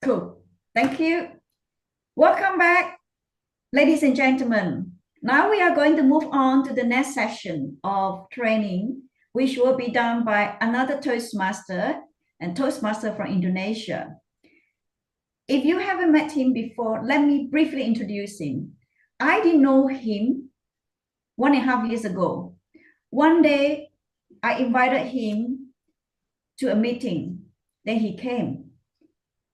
Cool. Thank you. Welcome back, ladies and gentlemen. Now we are going to move on to the next session of training, which will be done by another Toastmaster and Toastmaster from Indonesia. If you haven't met him before, let me briefly introduce him. I didn't know him 1.5 years ago. One day, I invited him to a meeting. Then he came.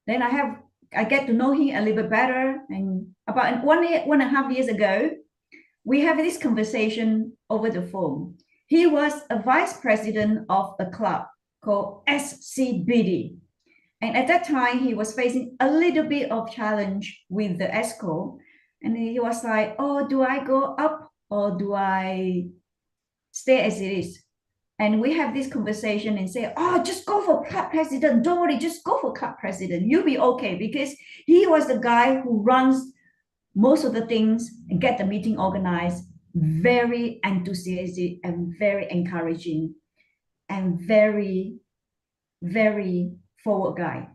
Then I get to know him a little bit better. And about 1.5 years ago, we have this conversation over the phone. He was a vice president of a club called SCBD. And at that time, he was facing a little bit of challenge with the ESCO. And he was like, oh, do I go up or do I stay as it is? And we have this conversation and say, oh, just go for club president. Don't worry, just go for club president. You'll be okay. Because he was the guy who runs most of the things and get the meeting organized. Very enthusiastic and very encouraging and very, very forward guy.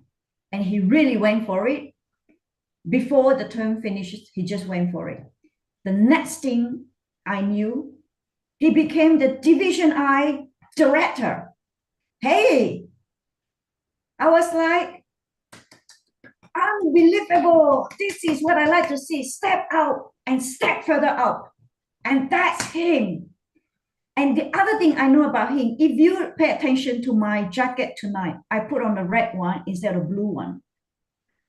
And he really went for it. Before the term finishes, he just went for it. The next thing I knew, he became the Division I director. Hey, I was like, unbelievable. This is what I like to see. Step out and step further out. And that's him. And the other thing I know about him, if you pay attention to my jacket tonight, I put on the red one instead of blue one.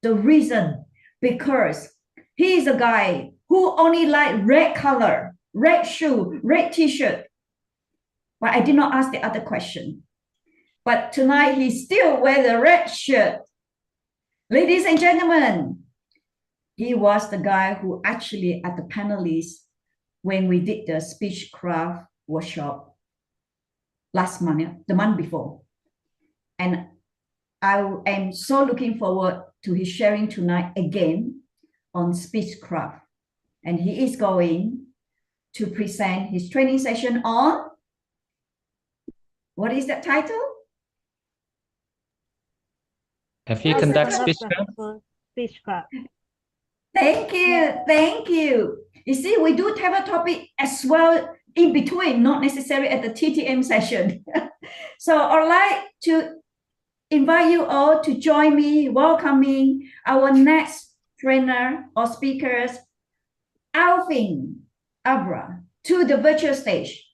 The reason, because he is a guy who only like red color, red shoe, red t-shirt. But I did not ask the other question. But tonight he still wears the red shirt. Ladies and gentlemen, he was the guy who actually at the panelists when we did the Speechcraft workshop last month, the month before. And I am so looking forward to his sharing tonight again on Speechcraft. And he is going to present his training session on, what is that title? Have you conducted Speechcraft? Speechcraft. Thank you, thank you. You see, we do have a topic as well in between, not necessarily at the TTM session. So I'd like to invite you all to join me welcoming our next trainer or speakers, Alfin, Abrar, to the virtual stage.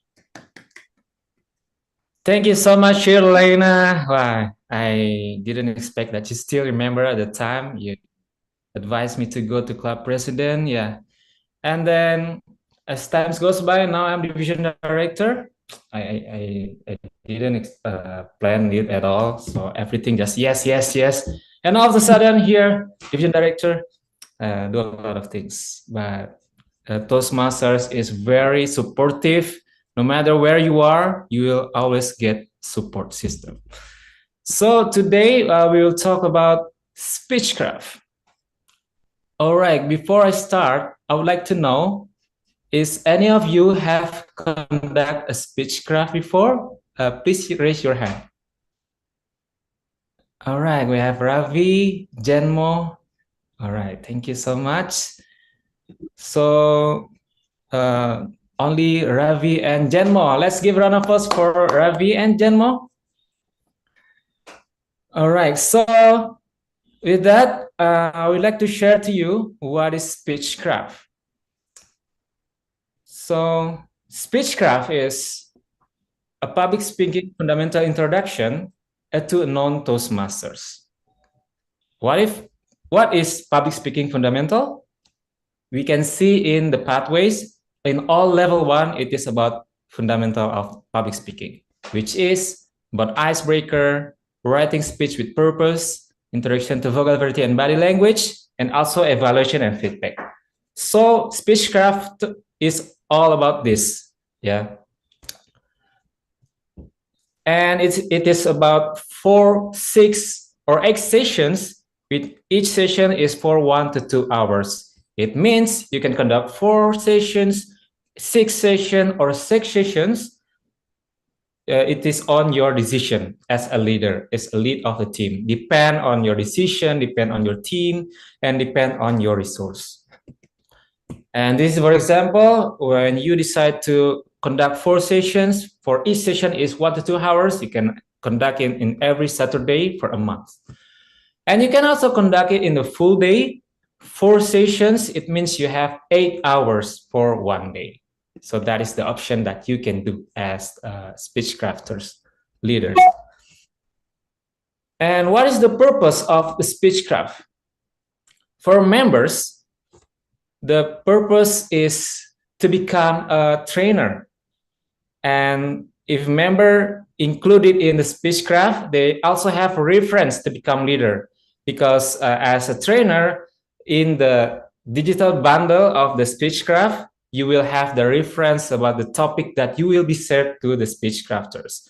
Thank you so much, Elena. Wow, I didn't expect that you still remember at the time you advised me to go to club president. Yeah. And then as time goes by, now I'm division director. I didn't plan it at all. So everything just yes, yes, yes. And all of a sudden here, division director, do a lot of things. But Toastmasters is very supportive. No matter where you are, you will always get support system. So today we will talk about Speechcraft. All right, before I start, I would like to know, is any of you have conducted a Speechcraft before? Please raise your hand. All right, we have Ravi, Jenmo. All right, thank you so much. So only Ravi and Jenmo. Let's give a round of applause for Ravi and Jenmo. All right, so with that, I would like to share to you what is Speechcraft. So Speechcraft is a public speaking fundamental introduction to non-Toastmasters. What is public speaking fundamental? We can see in the pathways, in all level 1, it is about fundamental of public speaking, which is about icebreaker, writing speech with purpose, introduction to vocal variety and body language, and also evaluation and feedback. So Speechcraft is all about this, yeah. And it is about 4, 6, or 8 sessions, with each session is for 1 to 2 hours. It means you can conduct 4 sessions, 6 sessions, or 6 sessions it is on your decision as a leader, as a lead of the team. Depend on your decision, depend on your team, and depend on your resource. And this is, for example, when you decide to conduct 4 sessions, for each session is 1 to 2 hours, you can conduct it in every Saturday for a month. And you can also conduct it in the full day. 4 sessions, it means you have 8 hours for 1 day. So that is the option that you can do as Speechcrafters leaders. And what is the purpose of the Speechcraft? For members, the purpose is to become a trainer. And if member included in the Speechcraft, they also have a reference to become leader. Because as a trainer, in the digital bundle of the Speechcraft, you will have the reference about the topic that you will be shared to the Speechcrafters.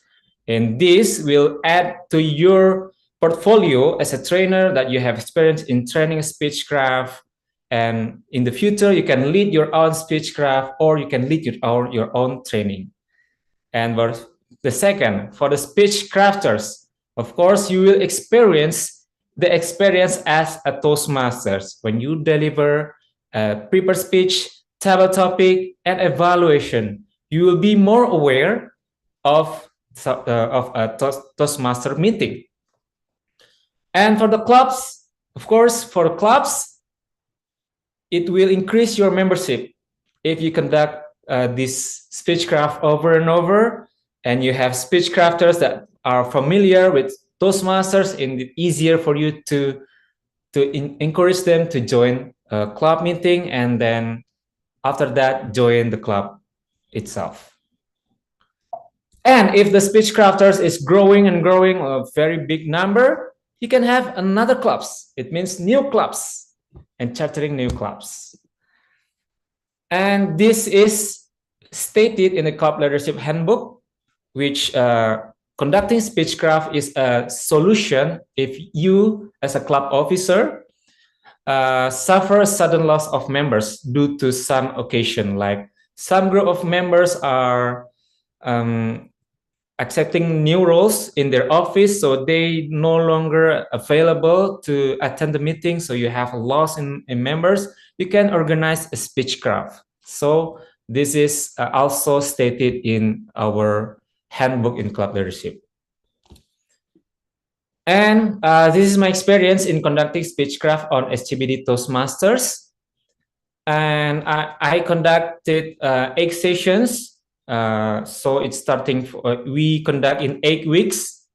And this will add to your portfolio as a trainer that you have experience in training Speechcraft. And in the future, you can lead your own Speechcraft or you can lead your own training. And for the second, for the Speechcrafters, of course, you will experience the experience as a Toastmasters when you deliver a prepared speech, table topic, and evaluation. You will be more aware of a Toastmaster meeting. And for the clubs, of course, for the clubs, it will increase your membership if you conduct this Speechcraft over and over, and you have Speechcrafters that are familiar with Toastmasters, and it's easier for you to encourage them to join a club meeting, and then after that, join the club itself. And if the Speechcrafters is growing and growing, a very big number, you can have another clubs. It means new clubs and chartering new clubs. And this is stated in the Club Leadership Handbook, which conducting Speechcraft is a solution if you, as a club officer, suffer sudden loss of members due to some occasion, like some group of members are accepting new roles in their office, so they no longer available to attend the meeting, so you have a loss in members. You can organize a Speechcraft. So this is also stated in our handbook in club leadership. And this is my experience in conducting Speechcraft on SGBD Toastmasters. And I conducted 8 sessions. So it's starting, we conduct in 8 weeks.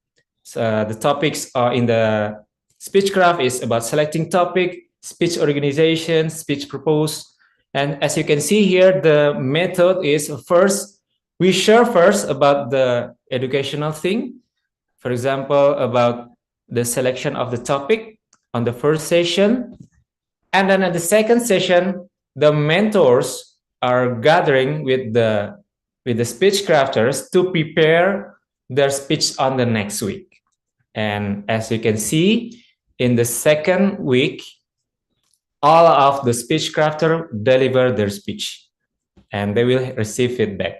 The topics are in the Speechcraft is about selecting topic, speech organization, speech propose. And as you can see here, the method is first, we share first about the educational thing. For example, about the selection of the topic on the first session. And then at the second session, the mentors are gathering with the Speechcrafters to prepare their speech on the next week. And as you can see, in the second week, all of the Speechcrafter deliver their speech and they will receive feedback.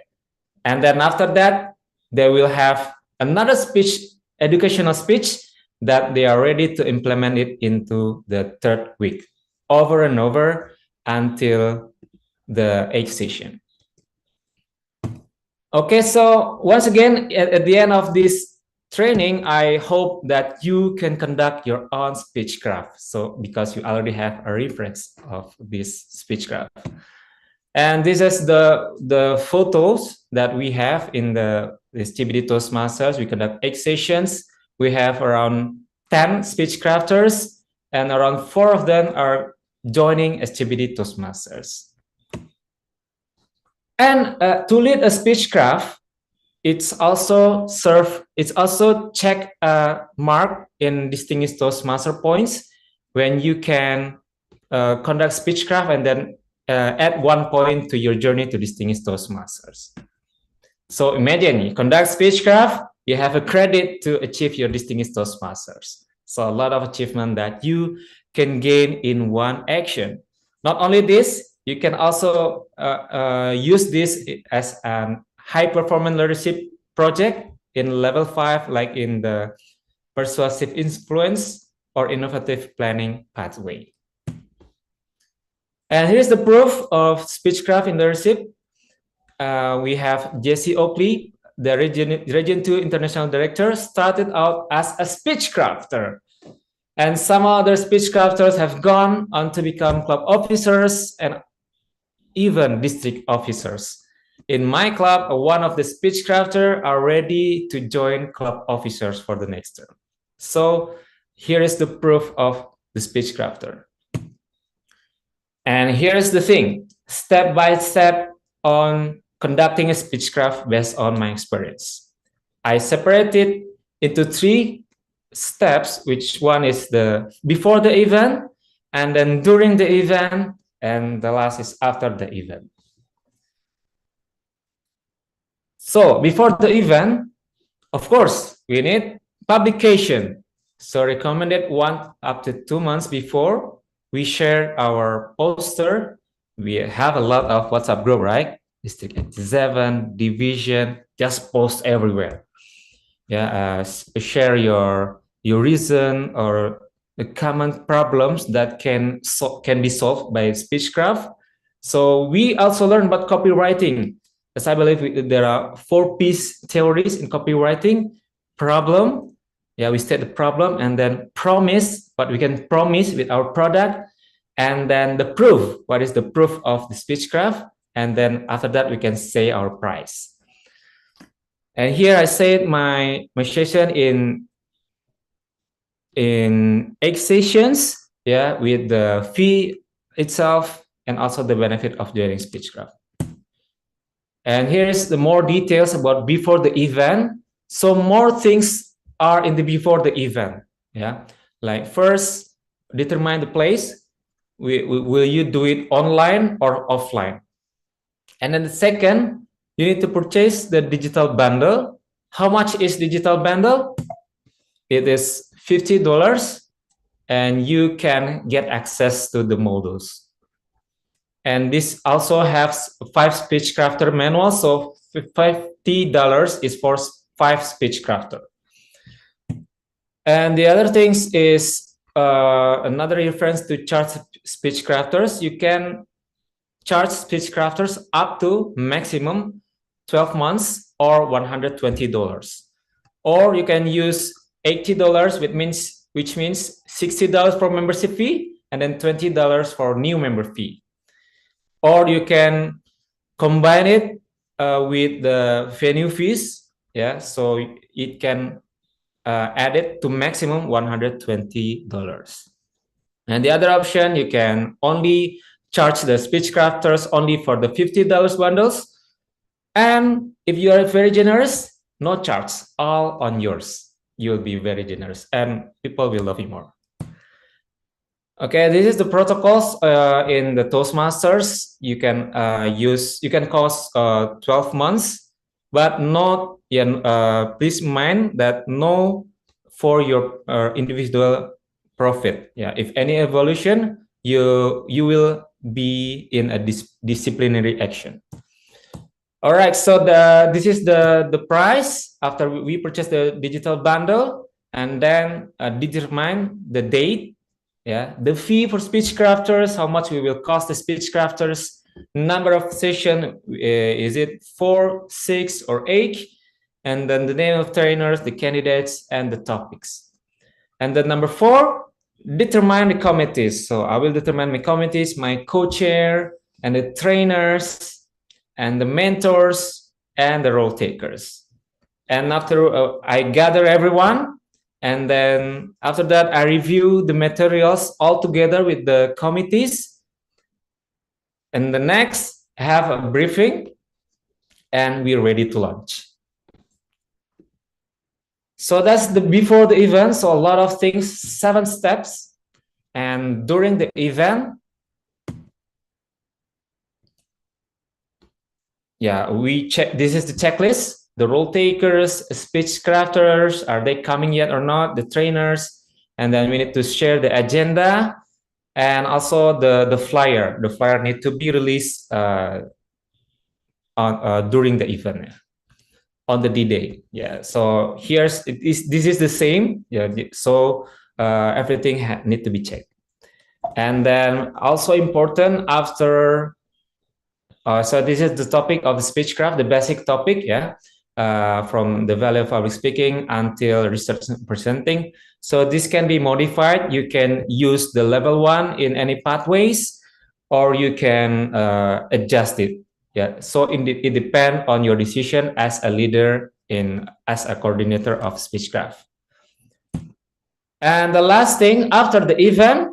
And then after that, they will have another speech, educational speech, that they are ready to implement it into the third week, over and over until the 8th session. Okay, so once again, at the end of this training, I hope that you can conduct your own Speechcraft. So because you already have a reference of this Speechcraft. And this is the photos that we have in this TBD Toastmasters. We conduct 8 sessions. We have around 10 Speechcrafters, and around 4 of them are joining SGBD Toastmasters. And to lead a Speechcraft, it's also check mark in distinguished Toastmaster points when you can conduct Speechcraft and then add 1 point to your journey to distinguished Toastmasters. So imagine you conduct Speechcraft, you have a credit to achieve your distinguished Toastmasters. So a lot of achievement that you can gain in one action. Not only this, you can also use this as a high performance leadership project in level 5, like in the persuasive influence or innovative planning pathway. And here's the proof of Speechcraft in leadership. We have Jesse Oakley, the Region 2 International Director, started out as a speechcrafter. And some other speechcrafters have gone on to become club officers and even district officers. In my club, one of the speechcrafters are ready to join club officers for the next term. So here is the proof of the speechcrafter. And here's the thing, step by step on conducting a speechcraft based on my experience. I separated into 3 steps, which one is the before the event, and then during the event, and the last is after the event. So before the event, of course, we need publication. So recommended 1 up to 2 months before we share our poster. We have a lot of WhatsApp group, right? District 87, division, just post everywhere. Yeah, share your reason or the common problems that can be solved by Speechcraft. So we also learn about copywriting, as I believe there are 4 P's theories in copywriting. Problem, yeah, we state the problem, and then promise, what we can promise with our product, and then the proof, what is the proof of the Speechcraft, and then after that we can say our price. And here I said my session in 8 sessions, yeah, with the fee itself and also the benefit of joining Speechcraft. And here's the more details about before the event. So more things are in the before the event, yeah. Like first, determine the place. Will you do it online or offline? And then the second, you need to purchase the digital bundle. How much is digital bundle? It is $50, and you can get access to the modules. And this also has 5 Speechcrafter manuals, so $50 is for 5 Speechcrafter. And the other things is another reference to charge Speechcrafters. You can charge Speechcrafters up to maximum 12 months or $120. Or you can use $80, which means $60 for membership fee and then $20 for new member fee. Or you can combine it with the venue fees, yeah, so it can add it to maximum $120. And the other option, you can only charge the Speechcrafters only for the $50 bundles. And if you are very generous, no charge, all on yours. You'll be very generous and people will love you more. Okay, this is the protocols in the Toastmasters. You can cost 12 months, but not, please mind that no for your individual profit. Yeah, if any evolution, you will be in a disciplinary action. All right, so this is the price after we purchase the digital bundle, and then determine the date. Yeah, the fee for Speechcrafters, how much we will cost the Speechcrafters, number of session, is it 4, 6, or 8, and then the name of trainers, the candidates, and the topics. And then number 4, determine the committees. So I will determine my committees, my co-chair, and the trainers, and the mentors, and the role takers. And after I gather everyone, and then after that, I review the materials all together with the committees. And the next, have a briefing, and we're ready to launch. So that's the before the event. So a lot of things, 7 steps. And during the event, yeah, we check, this is the checklist. The role takers, Speechcrafters, are they coming yet or not? The trainers, and then we need to share the agenda, and also the flyer. The flyer need to be released during the event. on the D-Day. Yeah, so this is the same. Yeah, so everything need to be checked. And then also important after, so this is the topic of the Speechcraft, the basic topic, yeah, from the value of public speaking until research presenting. So this can be modified. You can use the level 1 in any pathways, or you can adjust it. Yeah, so it depends on your decision as a leader as a coordinator of Speechcraft. And the last thing, after the event,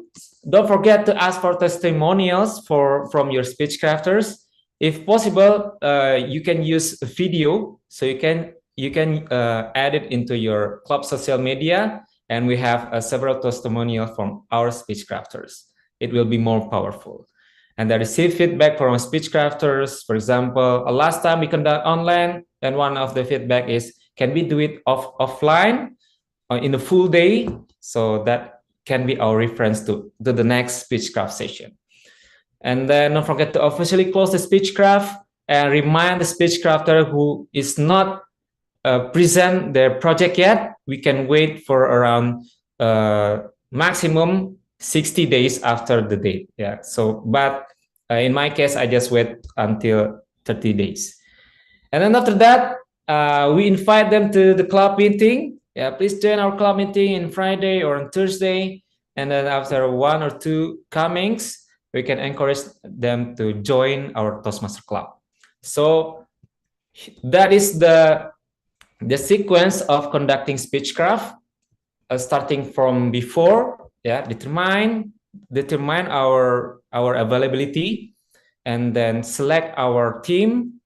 don't forget to ask for testimonials from your speech crafters. If possible, you can use a video, so you can add it into your club social media, and we have several testimonials from our speech crafters. It will be more powerful. And I received feedback from speech crafters. For example, last time we conduct online, and one of the feedback is, can we do it offline in a full day? So that can be our reference to the next Speechcraft session. And then don't forget to officially close the Speechcraft and remind the Speechcrafter who is not present their project yet. We can wait for around maximum 60 days after the date. Yeah. So, but in my case, I just wait until 30 days. And then after that, we invite them to the club meeting. Yeah, please join our club meeting on Friday or on Thursday. And then after 1 or 2 comings, we can encourage them to join our Toastmaster Club. So that is the sequence of conducting Speechcraft, starting from before. Yeah, determine our availability, and then select our team,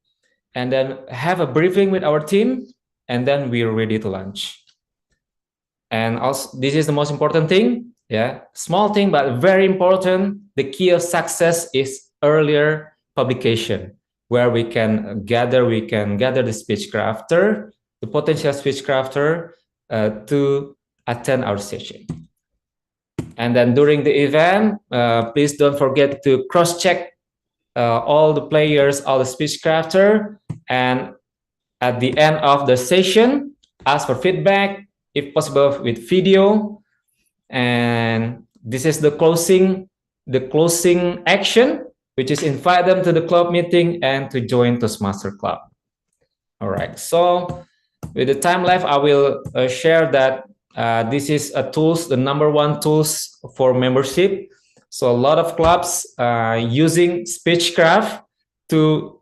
and then have a briefing with our team, and then we're ready to launch. And also, this is the most important thing. Yeah, small thing, but very important. The key of success is earlier publication, where we can gather the speech crafter, the potential speech crafter, to attend our session. And then during the event, please don't forget to cross-check all the players, all the speech crafter, and at the end of the session, ask for feedback, if possible with video. And this is the closing action, which is invite them to the club meeting and to join Toastmaster Club. All right, so with the time left, I will share that this is a tools, the number 1 tools for membership. So a lot of clubs using Speechcraft to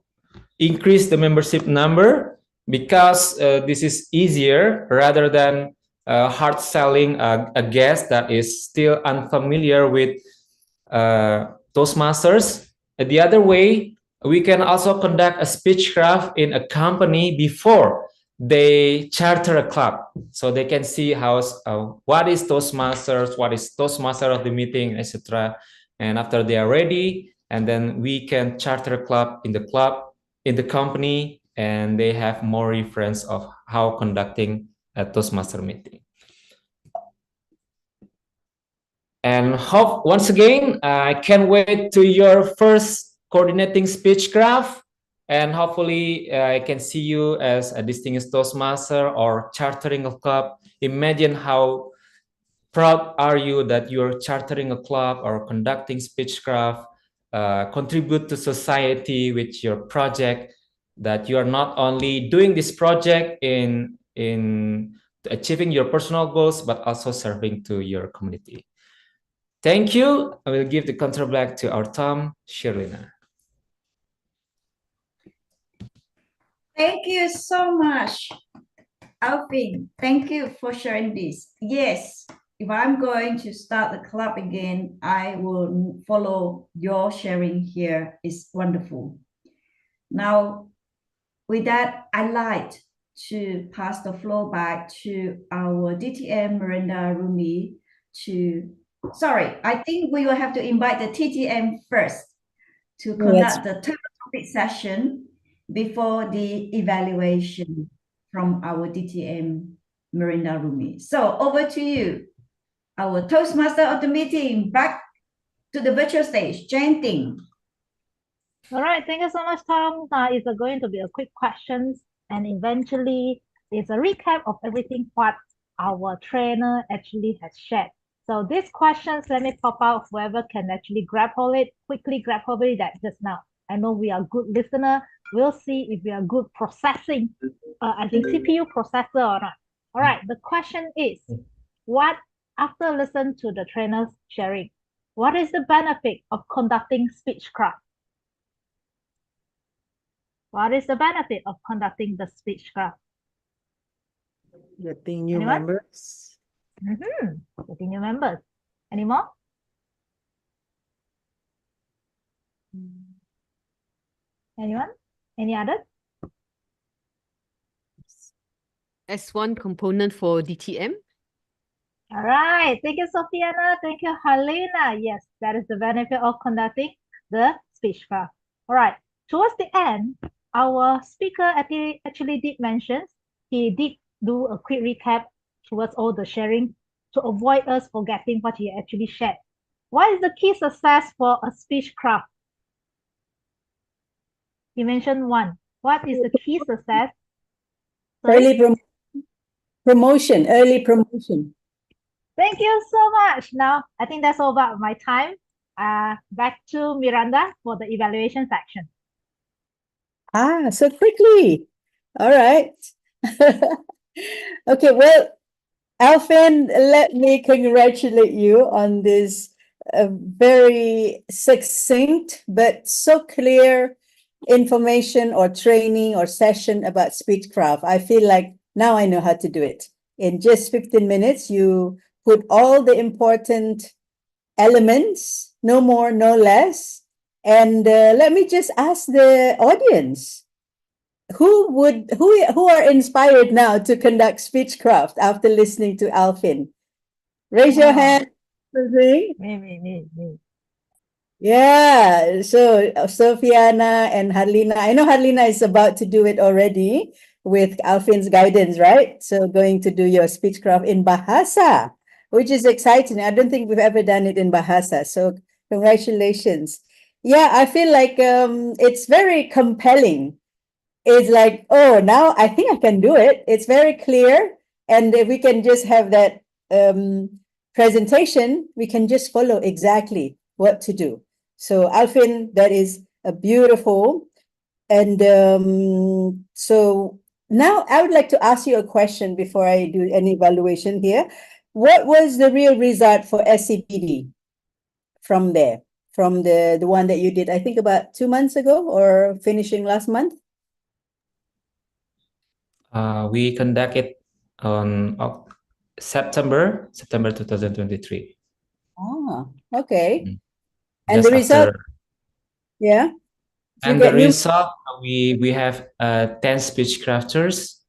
increase the membership number, because this is easier rather than hard selling a guest that is still unfamiliar with Toastmasters. The other way, we can also conduct a Speechcraft in a company before they charter a club, so they can see what is Toastmasters, what is Toastmaster of the meeting, etc. And after they are ready, and then we can charter a club in the company, and they have more reference of how conducting a Toastmaster meeting. And hope once again, I can't wait to your first coordinating Speechcraft, and hopefully I can see you as a distinguished Toastmaster or chartering a club. Imagine how proud are you that you're chartering a club or conducting Speechcraft, contribute to society with your project, that you are not only doing this project in achieving your personal goals, but also serving to your community. Thank you. I will give the control back to our Tom, Shirlina. Thank you so much, Alfin. Thank you for sharing this. Yes, if I'm going to start the club again, I will follow your sharing here. It's wonderful. Now, with that, I'd like to pass the floor back to our DTM Miranda Rumi sorry, I think we will have to invite the TTM first to conduct the topic session before the evaluation from our DTM Miranda Rumi. So over to you, our Toastmaster of the meeting, back to the virtual stage, Jane Ting. All right, thank you so much, Tom. It's going to be a quick questions and eventually it's a recap of everything what our trainer actually has shared. So these questions, let me pop out, whoever can actually quickly grab hold of it that just now. I know we are good listener. We'll see if we are good processing, I think CPU processor or not. All right, the question is, what, after listen to the trainers sharing, what is the benefit of conducting Speechcraft? What is the benefit of conducting the Speechcraft? Getting new Anyone? members. Getting new members. Any more? Anyone? Any others? As one component for DTM. All right. Thank you, Sophiana. Thank you, Helena. Yes, that is the benefit of conducting the Speechcraft. All right. Towards the end, our speaker actually did mention, he did do a quick recap towards all the sharing to avoid us forgetting what he actually shared. What is the key success for a Speechcraft? He mentioned one. What is the key success? Early promotion. Thank you so much. Now, I think that's all about my time. Back to Miranda for the evaluation section. So quickly. All right. Okay, well, Alfin, let me congratulate you on this very succinct but so clear information or training or session about Speechcraft. I feel like now I know how to do it. In just 15 minutes, you put all the important elements, no more, no less. And let me just ask the audience, who are inspired now to conduct Speechcraft after listening to Alfin? Raise your hand. Me. Yeah, so Sophiana and Harlina. I know Harlina is about to do it already with Alfin's guidance, right? So going to do your Speechcraft in Bahasa, which is exciting. I don't think we've ever done it in Bahasa. So congratulations. Yeah, I feel like it's very compelling. It's like, oh, now I think I can do it. It's very clear. And if we can just have that presentation, we can just follow exactly what to do. So Alfin, that is a beautiful. And so now I would like to ask you a question before I do any evaluation here. What was the real result for SCBD from there? From the one that you did, I think about 2 months ago or finishing last month? We conduct it on September 2023. Okay. And Just the result? after. Yeah. And the result, we have 10 speech crafters,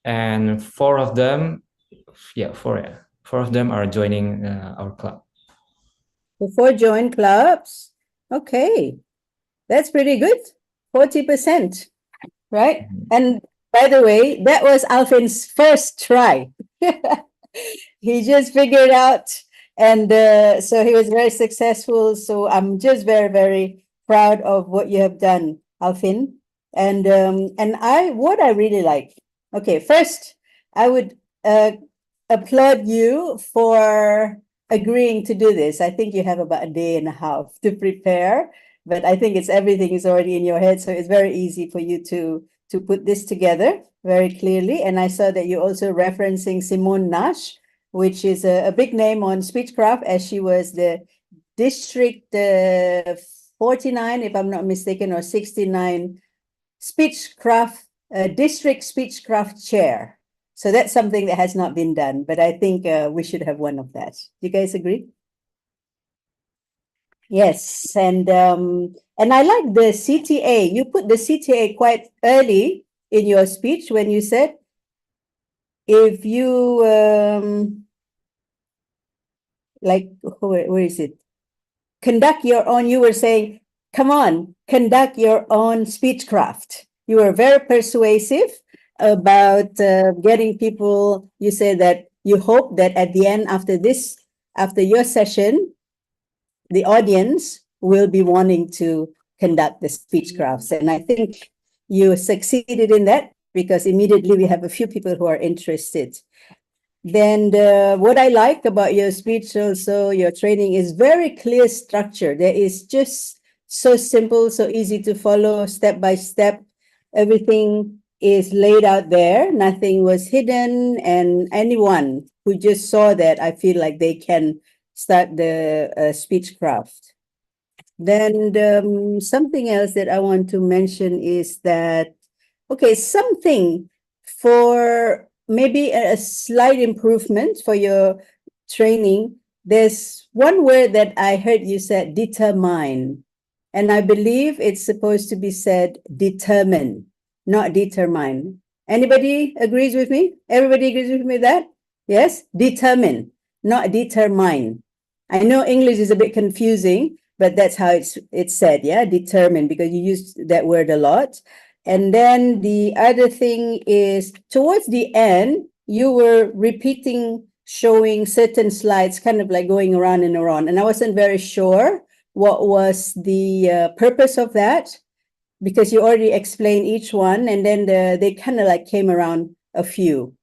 and four of them are joining our club. The 4 join clubs. Okay. That's pretty good. 40%, right? And by the way, that was Alfin's first try. He just figured out, and so he was very successful. So I'm just very, very proud of what you have done, Alfin. And what I really like. Okay, first I would applaud you for agreeing to do this. I think you have about a day and a half to prepare, but I think everything is already in your head, so it's very easy for you to put this together very clearly. And I saw that you're also referencing Simone Nash, which is a big name on Speechcraft, as she was the district 49, if I'm not mistaken, or 69 Speechcraft district Speechcraft chair. So that's something that has not been done, but I think we should have one of that. Do you guys agree? Yes, and I like the CTA. You put the CTA quite early in your speech when you said, if you where is it? Conduct your own. You were saying, come on, conduct your own Speechcraft. You were very persuasive about getting people. You said that you hope that at the end, after your session, the audience will be wanting to conduct the Speechcrafts. And I think you succeeded in that. because immediately we have a few people who are interested. Then what I like about your speech also, your training is very clear structure. There is just so simple, so easy to follow, step by step. Everything is laid out there. Nothing was hidden, and anyone who just saw that, I feel like they can start the Speechcraft. Then something else that I want to mention is that, okay, something for maybe a slight improvement for your training. There's one word that I heard you said, determine. And I believe it's supposed to be said determine, not determine. Anybody agrees with me? Everybody agrees with me that? Yes? Determine, not determine. I know English is a bit confusing, but that's how it's said, yeah? Determine, because you use that word a lot. And then the other thing is, towards the end, you were repeating, showing certain slides, kind of like going around and around. And I wasn't very sure what was the purpose of that, because you already explained each one, and then they kind of like came around a few.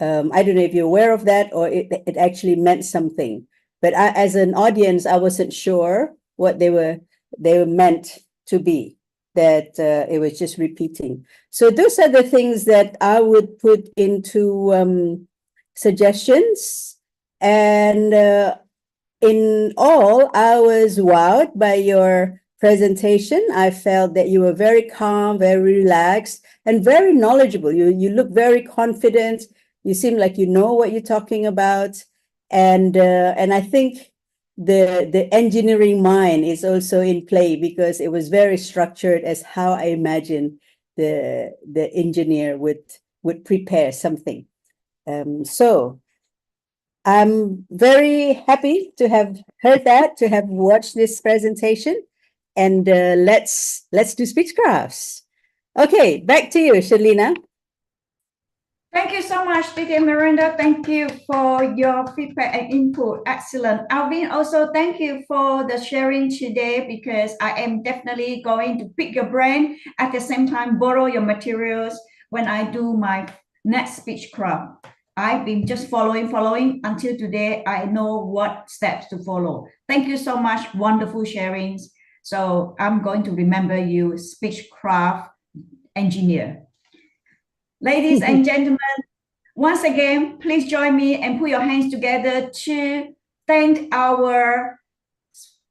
I don't know if you're aware of that, or it actually meant something. But as an audience, I wasn't sure what they were meant to be, that it was just repeating. So those are the things that I would put into suggestions. And in all, I was wowed by your presentation. I felt that you were very calm, very relaxed, and very knowledgeable. You look very confident. You seem like you know what you're talking about. And I think the engineering mind is also in play, because it was very structured as how I imagine the engineer would prepare something. So I'm very happy to have heard that, to have watched this presentation, and let's do Speechcrafts. Okay, back to you, Shalina. Thank you so much, Teacher Miranda. Thank you for your feedback and input. Excellent. Alvin, also thank you for the sharing today, because I am definitely going to pick your brain, at the same time borrow your materials when I do my next Speechcraft. I've been just following until today. I know what steps to follow. Thank you so much. Wonderful sharings. So I'm going to remember you, Speechcraft engineer. Ladies and gentlemen, once again, please join me and put your hands together to thank our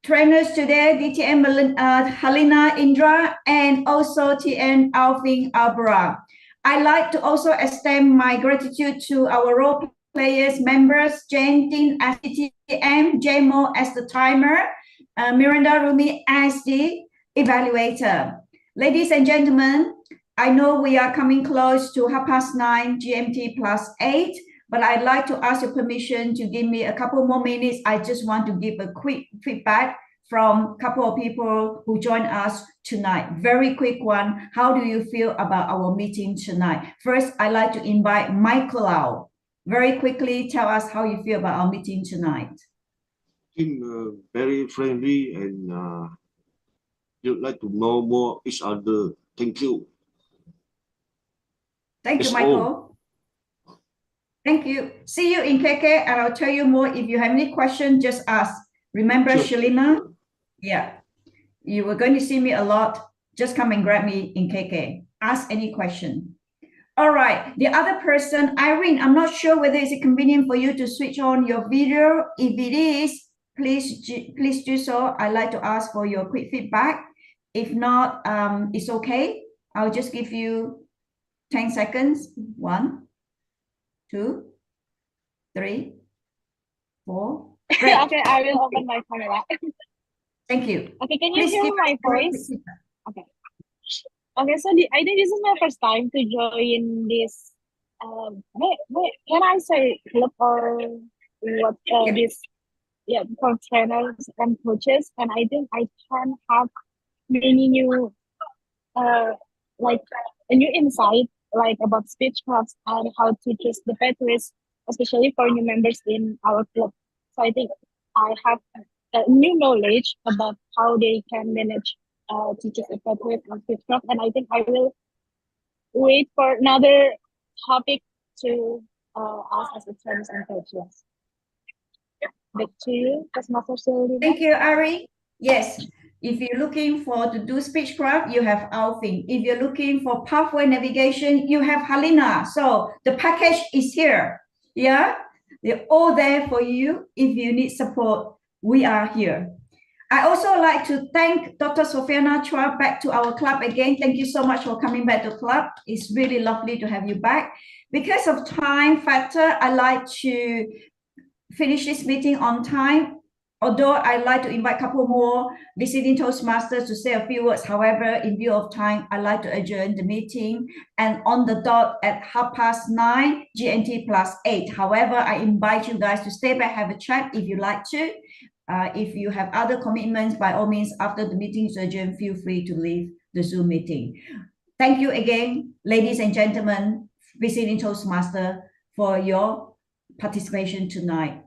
trainers today, DTM Helena Indra, and also TN Alfin Abrar. I'd like to also extend my gratitude to our role players members, Jane Tin as DTM, JMO as the timer, Miranda Rumi as the evaluator. Ladies and gentlemen, I know we are coming close to 9:30 GMT plus 8, but I'd like to ask your permission to give me a couple more minutes. I just want to give a quick feedback from a couple of people who joined us tonight. Very quick one. How do you feel about our meeting tonight? First, I'd like to invite Michael Lau. Very quickly, tell us how you feel about our meeting tonight. Very friendly, and you'd like to know more each other. Thank you. Thank you, It's Michael. Thank you. See you in KK, and I'll tell you more. If you have any questions, just ask. Remember, Sure. Shalina? Yeah. You were going to see me a lot. Just come and grab me in KK. Ask any question. All right. The other person, Irene, I'm not sure whether it's convenient for you to switch on your video. If it is, please do so. I'd like to ask for your quick feedback. If not, it's okay. I'll just give you 10 seconds. 1, 2, 3, 4. Great. Okay, I will open my camera. Thank you. Okay, can you Please hear give my us very quick voice? feedback. Okay. Okay, so I think this is my first time to join this. Can I say club or what? Yeah. This, yeah, for trainers and coaches, and I think I can have many new, like a new insight, like about Speechcraft and how to choose the pathways, especially for new members in our club. So I think I have new knowledge about how they can manage to choose a pathway on Speechcraft, and I think I will wait for another topic to ask as a trainers and coaches. Back to you, Master Selena. Thank you, Ari. Yes, if you're looking for to do Speechcraft, you have Alfin. If you're looking for pathway navigation, you have Halina. So the package is here. Yeah, they're all there for you. If you need support, we are here. I also like to thank Dr. Sofiana Chua back to our club again. Thank you so much for coming back to club. It's really lovely to have you back. Because of time factor, I like to finish this meeting on time. Although I'd like to invite a couple more visiting Toastmasters to say a few words. However, in view of time, I'd like to adjourn the meeting and on the dot at 9:30 GMT +8. However, I invite you guys to stay back, have a chat if you like to. If you have other commitments, by all means, after the meeting is adjourned, feel free to leave the Zoom meeting. Thank you again, ladies and gentlemen, visiting Toastmaster, for your participation tonight.